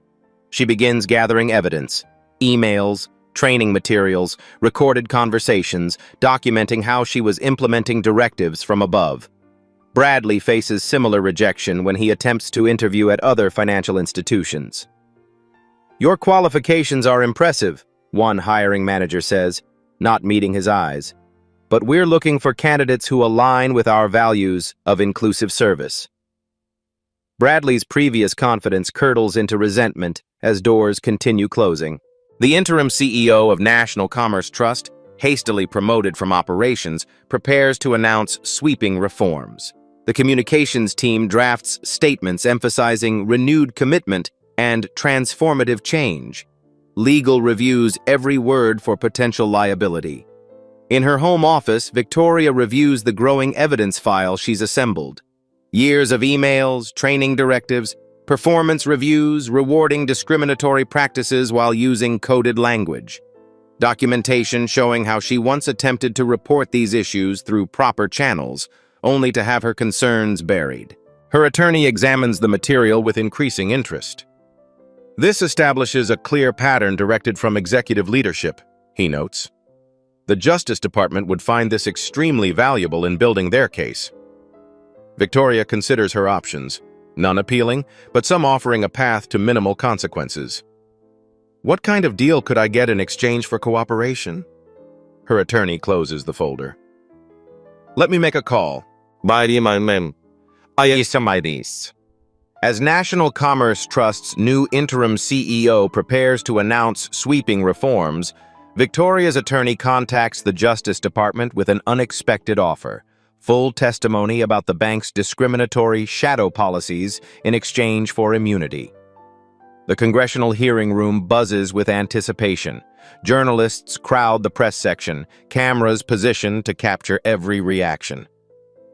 She begins gathering evidence, emails, training materials, recorded conversations, documenting how she was implementing directives from above. Bradley faces similar rejection when he attempts to interview at other financial institutions. Your qualifications are impressive, one hiring manager says, not meeting his eyes. But we're looking for candidates who align with our values of inclusive service. Bradley's previous confidence curdles into resentment as doors continue closing. The interim CEO of National Commerce Trust, hastily promoted from operations, prepares to announce sweeping reforms. The communications team drafts statements emphasizing renewed commitment and transformative change. Legal reviews every word for potential liability. In her home office, Victoria reviews the growing evidence file she's assembled. Years of emails, training directives, performance reviews rewarding discriminatory practices while using coded language. Documentation showing how she once attempted to report these issues through proper channels, only to have her concerns buried. Her attorney examines the material with increasing interest. This establishes a clear pattern directed from executive leadership, he notes. The Justice Department would find this extremely valuable in building their case. Victoria considers her options, none appealing, but some offering a path to minimal consequences. What kind of deal could I get in exchange for cooperation? Her attorney closes the folder. Let me make a call. As National Commerce Trust's new interim CEO prepares to announce sweeping reforms, Victoria's attorney contacts the Justice Department with an unexpected offer: full testimony about the bank's discriminatory shadow policies in exchange for immunity. The congressional hearing room buzzes with anticipation. Journalists crowd the press section, cameras positioned to capture every reaction.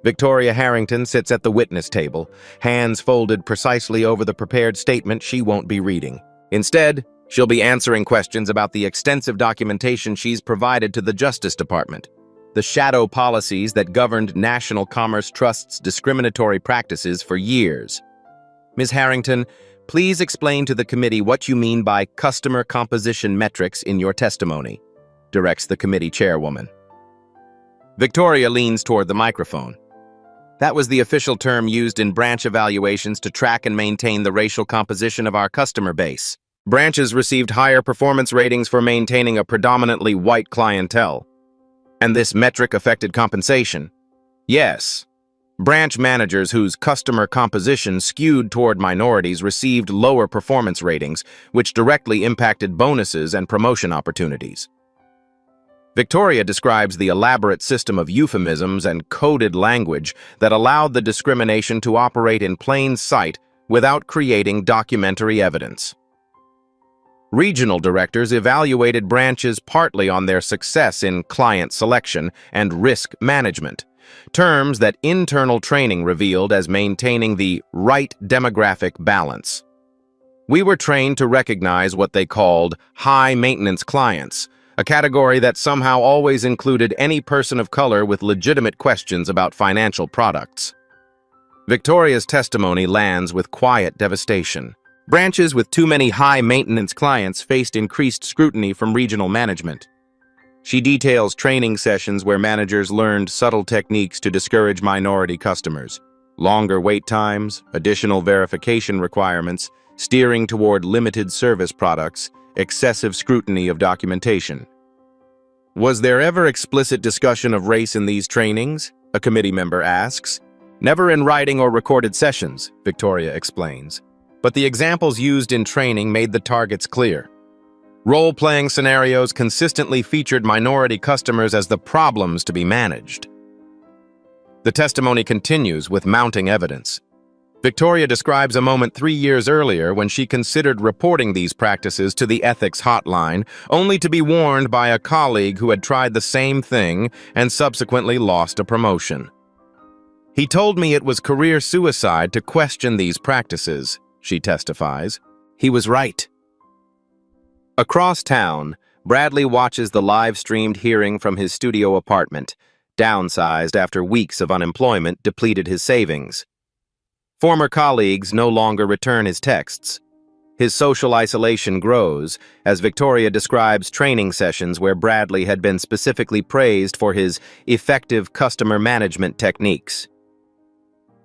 Victoria Harrington sits at the witness table, hands folded precisely over the prepared statement she won't be reading. Instead, she'll be answering questions about the extensive documentation she's provided to the Justice Department, the shadow policies that governed National Commerce Trust's discriminatory practices for years. Ms. Harrington, please explain to the committee what you mean by customer composition metrics in your testimony, directs the committee chairwoman. Victoria leans toward the microphone. That was the official term used in branch evaluations to track and maintain the racial composition of our customer base. Branches received higher performance ratings for maintaining a predominantly white clientele. And this metric affected compensation. Yes. Branch managers whose customer composition skewed toward minorities received lower performance ratings, which directly impacted bonuses and promotion opportunities. Victoria describes the elaborate system of euphemisms and coded language that allowed the discrimination to operate in plain sight without creating documentary evidence. Regional directors evaluated branches partly on their success in client selection and risk management, terms that internal training revealed as maintaining the right demographic balance. We were trained to recognize what they called high-maintenance clients, a category that somehow always included any person of color with legitimate questions about financial products. Victoria's testimony lands with quiet devastation. Branches with too many high-maintenance clients faced increased scrutiny from regional management. She details training sessions where managers learned subtle techniques to discourage minority customers, longer wait times, additional verification requirements, steering toward limited service products, excessive scrutiny of documentation. Was there ever explicit discussion of race in these trainings? A committee member asks. Never in writing or recorded sessions, Victoria explains. But the examples used in training made the targets clear. Role-playing scenarios consistently featured minority customers as the problems to be managed. The testimony continues with mounting evidence. Victoria describes a moment 3 years earlier when she considered reporting these practices to the ethics hotline, only to be warned by a colleague who had tried the same thing and subsequently lost a promotion. He told me it was career suicide to question these practices, she testifies. He was right. Across town, Bradley watches the live-streamed hearing from his studio apartment, downsized after weeks of unemployment depleted his savings. Former colleagues no longer return his texts. His social isolation grows, as Victoria describes training sessions where Bradley had been specifically praised for his effective customer management techniques.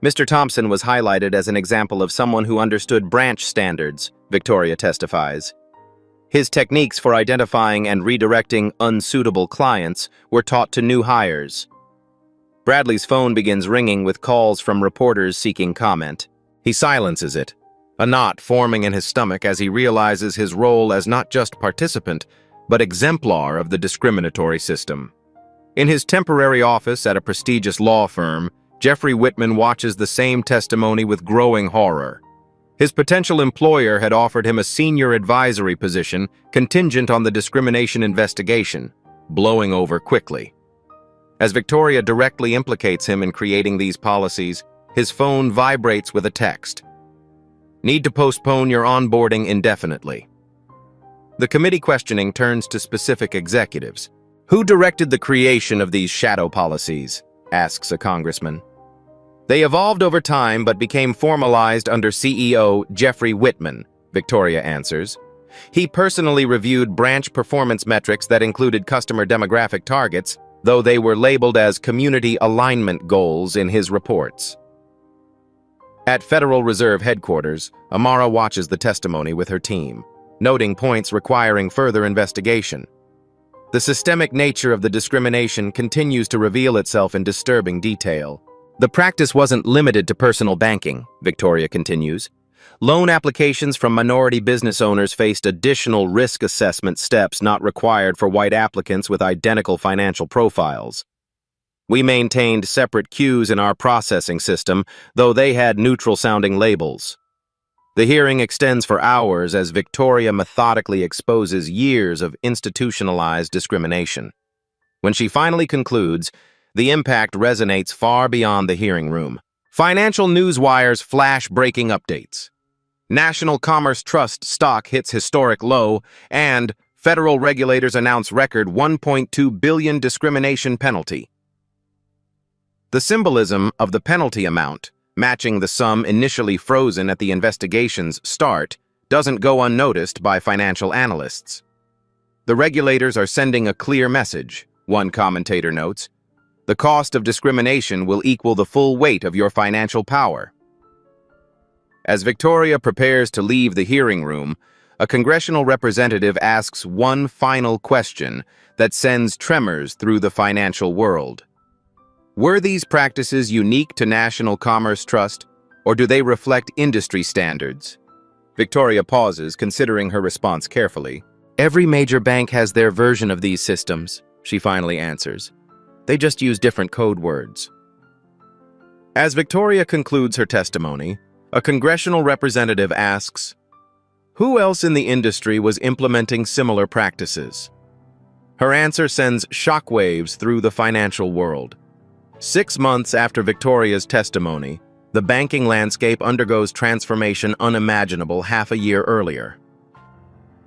Mr. Thompson was highlighted as an example of someone who understood branch standards, Victoria testifies. His techniques for identifying and redirecting unsuitable clients were taught to new hires. Bradley's phone begins ringing with calls from reporters seeking comment. He silences it, a knot forming in his stomach as he realizes his role as not just participant, but exemplar of the discriminatory system. In his temporary office at a prestigious law firm, Jeffrey Whitman watches the same testimony with growing horror. His potential employer had offered him a senior advisory position contingent on the discrimination investigation, blowing over quickly. As Victoria directly implicates him in creating these policies, his phone vibrates with a text. Need to postpone your onboarding indefinitely. The committee questioning turns to specific executives. Who directed the creation of these shadow policies? Asks a congressman. They evolved over time but became formalized under CEO Jeffrey Whitman, Victoria answers. He personally reviewed branch performance metrics that included customer demographic targets, though they were labeled as community alignment goals in his reports. At Federal Reserve headquarters, Amara watches the testimony with her team, noting points requiring further investigation. The systemic nature of the discrimination continues to reveal itself in disturbing detail. The practice wasn't limited to personal banking, Victoria continues. Loan applications from minority business owners faced additional risk assessment steps not required for white applicants with identical financial profiles. We maintained separate queues in our processing system, though they had neutral-sounding labels. The hearing extends for hours as Victoria methodically exposes years of institutionalized discrimination. When she finally concludes, the impact resonates far beyond the hearing room. Financial news wires flash breaking updates. National Commerce Trust stock hits historic low, and federal regulators announce record $1.2 billion discrimination penalty. The symbolism of the penalty amount, matching the sum initially frozen at the investigation's start, doesn't go unnoticed by financial analysts. The regulators are sending a clear message, one commentator notes. The cost of discrimination will equal the full weight of your financial power. As Victoria prepares to leave the hearing room, a congressional representative asks one final question that sends tremors through the financial world. Were these practices unique to National Commerce Trust, or do they reflect industry standards? Victoria pauses, considering her response carefully. Every major bank has their version of these systems, she finally answers. They just use different code words. As Victoria concludes her testimony, a congressional representative asks, who else in the industry was implementing similar practices? Her answer sends shockwaves through the financial world. 6 months after Victoria's testimony, the banking landscape undergoes transformation unimaginable half a year earlier.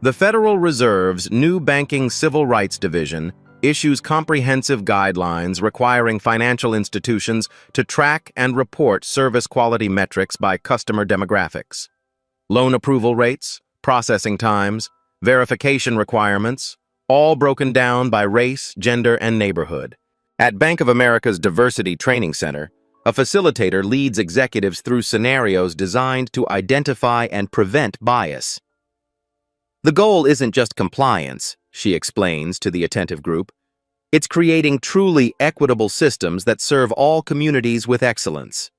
The Federal Reserve's new Banking Civil Rights Division issues comprehensive guidelines requiring financial institutions to track and report service quality metrics by customer demographics. Loan approval rates, processing times, verification requirements, all broken down by race, gender, and neighborhood. At Bank of America's Diversity Training Center, a facilitator leads executives through scenarios designed to identify and prevent bias. The goal isn't just compliance, she explains to the attentive group. It's creating truly equitable systems that serve all communities with excellence.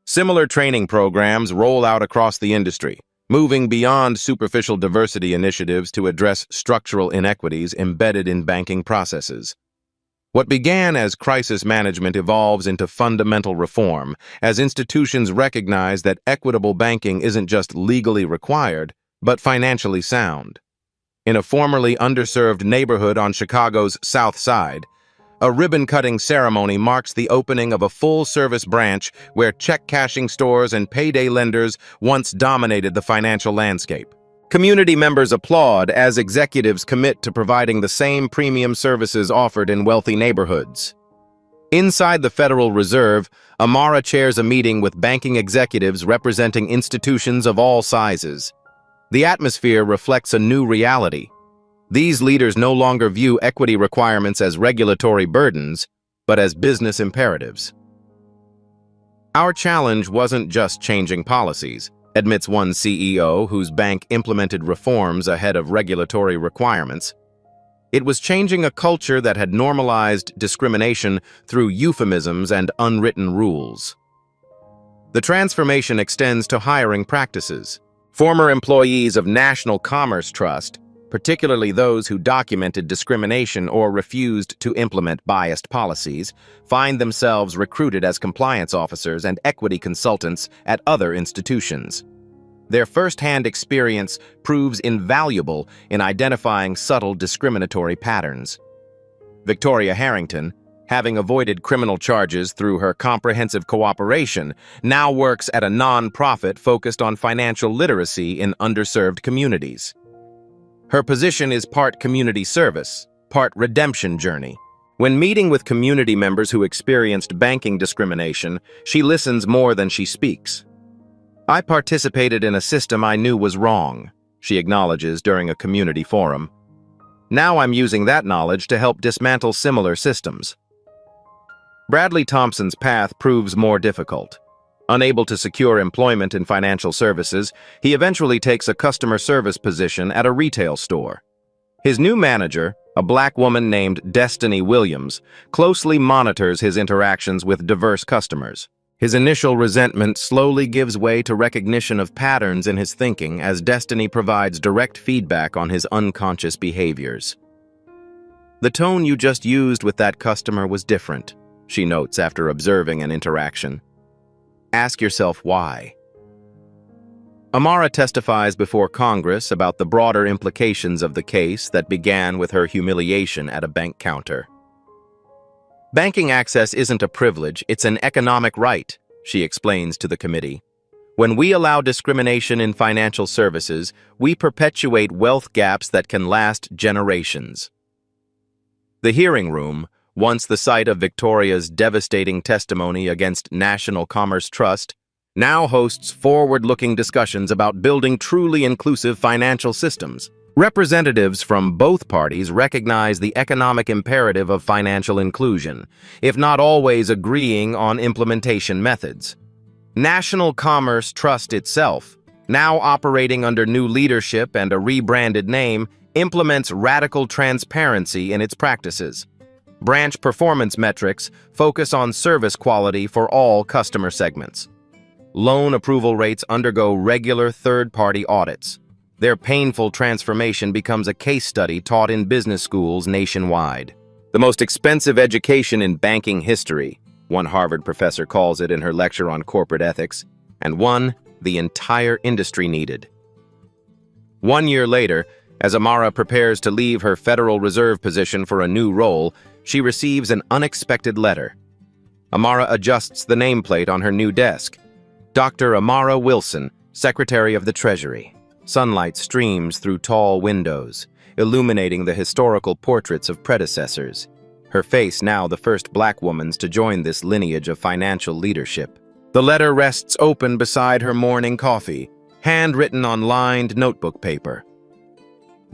Similar training programs roll out across the industry, moving beyond superficial diversity initiatives to address structural inequities embedded in banking processes. What began as crisis management evolves into fundamental reform as institutions recognize that equitable banking isn't just legally required, but financially sound. In a formerly underserved neighborhood on Chicago's South Side, a ribbon-cutting ceremony marks the opening of a full-service branch where check-cashing stores and payday lenders once dominated the financial landscape. Community members applaud as executives commit to providing the same premium services offered in wealthy neighborhoods. Inside the Federal Reserve, Amara chairs a meeting with banking executives representing institutions of all sizes. The atmosphere reflects a new reality. These leaders no longer view equity requirements as regulatory burdens, but as business imperatives. Our challenge wasn't just changing policies, admits one CEO whose bank implemented reforms ahead of regulatory requirements. It was changing a culture that had normalized discrimination through euphemisms and unwritten rules. The transformation extends to hiring practices. Former employees of National Commerce Trust, particularly those who documented discrimination or refused to implement biased policies, find themselves recruited as compliance officers and equity consultants at other institutions. Their first-hand experience proves invaluable in identifying subtle discriminatory patterns. Victoria Harrington, having avoided criminal charges through her comprehensive cooperation, now works at a non-profit focused on financial literacy in underserved communities. Her position is part community service, part redemption journey. When meeting with community members who experienced banking discrimination, she listens more than she speaks. I participated in a system I knew was wrong, she acknowledges during a community forum. Now I'm using that knowledge to help dismantle similar systems. Bradley Thompson's path proves more difficult. Unable to secure employment in financial services, he eventually takes a customer service position at a retail store. His new manager, a black woman named Destiny Williams, closely monitors his interactions with diverse customers. His initial resentment slowly gives way to recognition of patterns in his thinking as Destiny provides direct feedback on his unconscious behaviors. The tone you just used with that customer was different, she notes after observing an interaction. Ask yourself why. Amara testifies before Congress about the broader implications of the case that began with her humiliation at a bank counter. Banking access isn't a privilege, it's an economic right, she explains to the committee. When we allow discrimination in financial services, we perpetuate wealth gaps that can last generations. The hearing room, once the site of Victoria's devastating testimony against National Commerce Trust, now hosts forward-looking discussions about building truly inclusive financial systems. Representatives from both parties recognize the economic imperative of financial inclusion, if not always agreeing on implementation methods. National Commerce Trust itself, now operating under new leadership and a rebranded name, implements radical transparency in its practices. Branch performance metrics focus on service quality for all customer segments. Loan approval rates undergo regular third-party audits. Their painful transformation becomes a case study taught in business schools nationwide. The most expensive education in banking history, one Harvard professor calls it in her lecture on corporate ethics, and one the entire industry needed. 1 year later, as Amara prepares to leave her Federal Reserve position for a new role, she receives an unexpected letter. Amara adjusts the nameplate on her new desk. Dr. Amara Wilson, Secretary of the Treasury. Sunlight streams through tall windows, illuminating the historical portraits of predecessors. Her face now the first black woman's to join this lineage of financial leadership. The letter rests open beside her morning coffee, handwritten on lined notebook paper.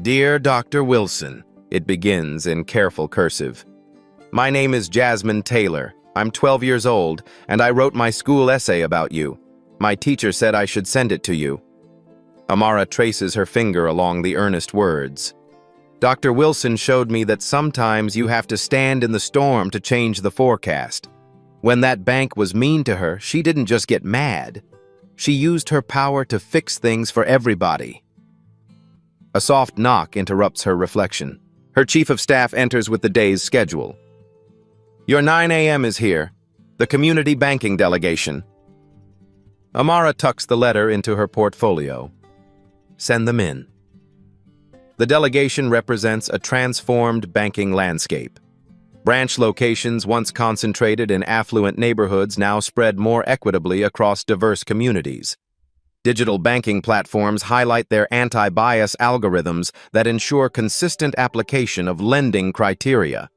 Dear Dr. Wilson, it begins in careful cursive. My name is Jasmine Taylor. I'm 12 years old, and I wrote my school essay about you. My teacher said I should send it to you. Amara traces her finger along the earnest words. Dr. Wilson showed me that sometimes you have to stand in the storm to change the forecast. When that bank was mean to her, she didn't just get mad. She used her power to fix things for everybody. A soft knock interrupts her reflection. Her chief of staff enters with the day's schedule. Your 9 a.m. is here. The community banking delegation. Amara tucks the letter into her portfolio. Send them in. The delegation represents a transformed banking landscape. Branch locations once concentrated in affluent neighborhoods now spread more equitably across diverse communities. Digital banking platforms highlight their anti-bias algorithms that ensure consistent application of lending criteria.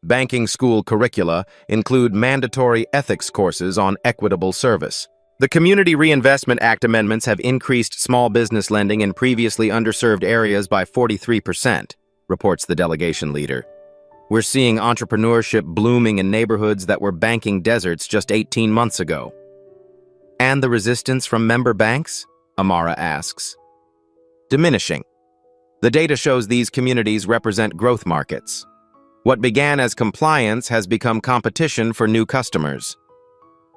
Banking school curricula include mandatory ethics courses on equitable service. The Community Reinvestment Act amendments have increased small business lending in previously underserved areas by 43%, reports the delegation leader. We're seeing entrepreneurship blooming in neighborhoods that were banking deserts just 18 months ago. And the resistance from member banks? Amara asks. Diminishing. The data shows these communities represent growth markets. What began as compliance has become competition for new customers.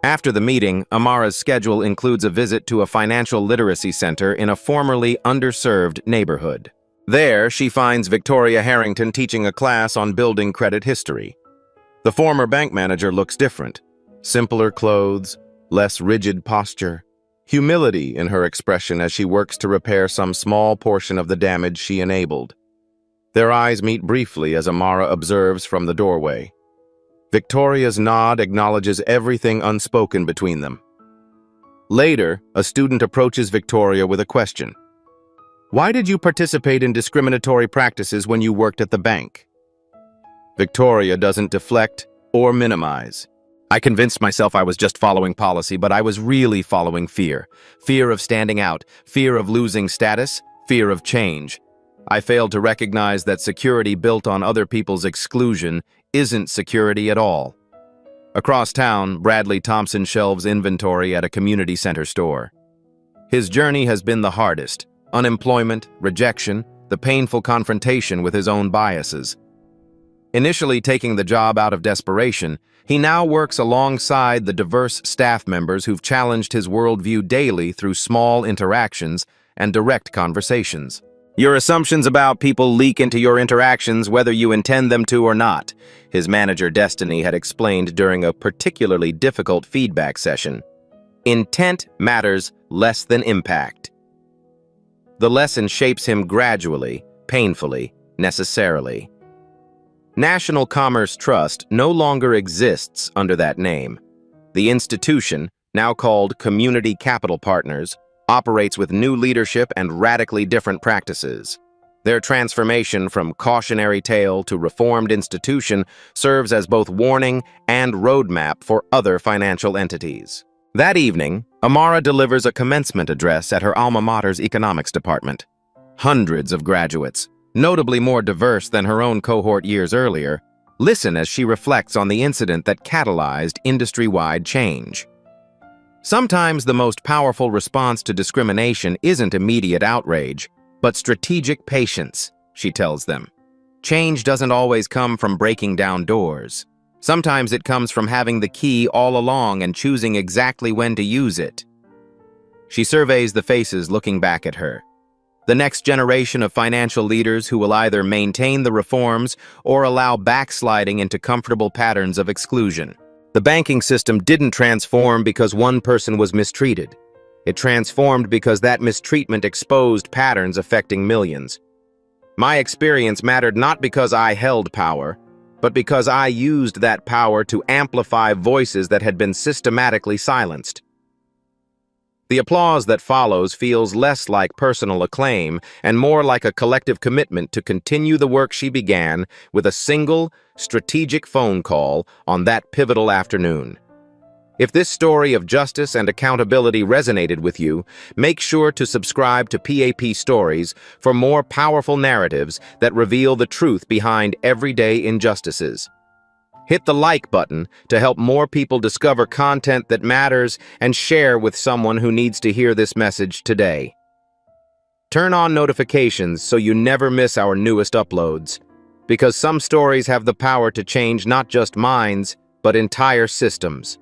After the meeting, Amara's schedule includes a visit to a financial literacy center in a formerly underserved neighborhood. There, she finds Victoria Harrington teaching a class on building credit history. The former bank manager looks different. Simpler clothes, less rigid posture, humility in her expression as she works to repair some small portion of the damage she enabled. Their eyes meet briefly as Amara observes from the doorway. Victoria's nod acknowledges everything unspoken between them. Later, a student approaches Victoria with a question. Why did you participate in discriminatory practices when you worked at the bank? Victoria doesn't deflect or minimize. I convinced myself I was just following policy, but I was really following fear. Fear of standing out, fear of losing status, fear of change. I failed to recognize that security built on other people's exclusion isn't security at all. Across town, Bradley Thompson shelves inventory at a community center store. His journey has been the hardest: unemployment, rejection, the painful confrontation with his own biases. Initially taking the job out of desperation, he now works alongside the diverse staff members who've challenged his worldview daily through small interactions and direct conversations. Your assumptions about people leak into your interactions whether you intend them to or not, his manager Destiny had explained during a particularly difficult feedback session. Intent matters less than impact. The lesson shapes him gradually, painfully, necessarily. National Commerce Trust no longer exists under that name. The institution, now called Community Capital Partners, operates with new leadership and radically different practices. Their transformation from cautionary tale to reformed institution serves as both warning and roadmap for other financial entities. That evening, Amara delivers a commencement address at her alma mater's economics department. Hundreds of graduates, notably more diverse than her own cohort years earlier, listen as she reflects on the incident that catalyzed industry-wide change. Sometimes the most powerful response to discrimination isn't immediate outrage, but strategic patience, she tells them. Change doesn't always come from breaking down doors. Sometimes it comes from having the key all along and choosing exactly when to use it. She surveys the faces looking back at her. The next generation of financial leaders who will either maintain the reforms or allow backsliding into comfortable patterns of exclusion. The banking system didn't transform because one person was mistreated. It transformed because that mistreatment exposed patterns affecting millions. My experience mattered not because I held power, but because I used that power to amplify voices that had been systematically silenced. The applause that follows feels less like personal acclaim and more like a collective commitment to continue the work she began with a single, strategic phone call on that pivotal afternoon. If this story of justice and accountability resonated with you, make sure to subscribe to PAP Stories for more powerful narratives that reveal the truth behind everyday injustices. Hit the like button to help more people discover content that matters and share with someone who needs to hear this message today. Turn on notifications so you never miss our newest uploads, because some stories have the power to change not just minds, but entire systems.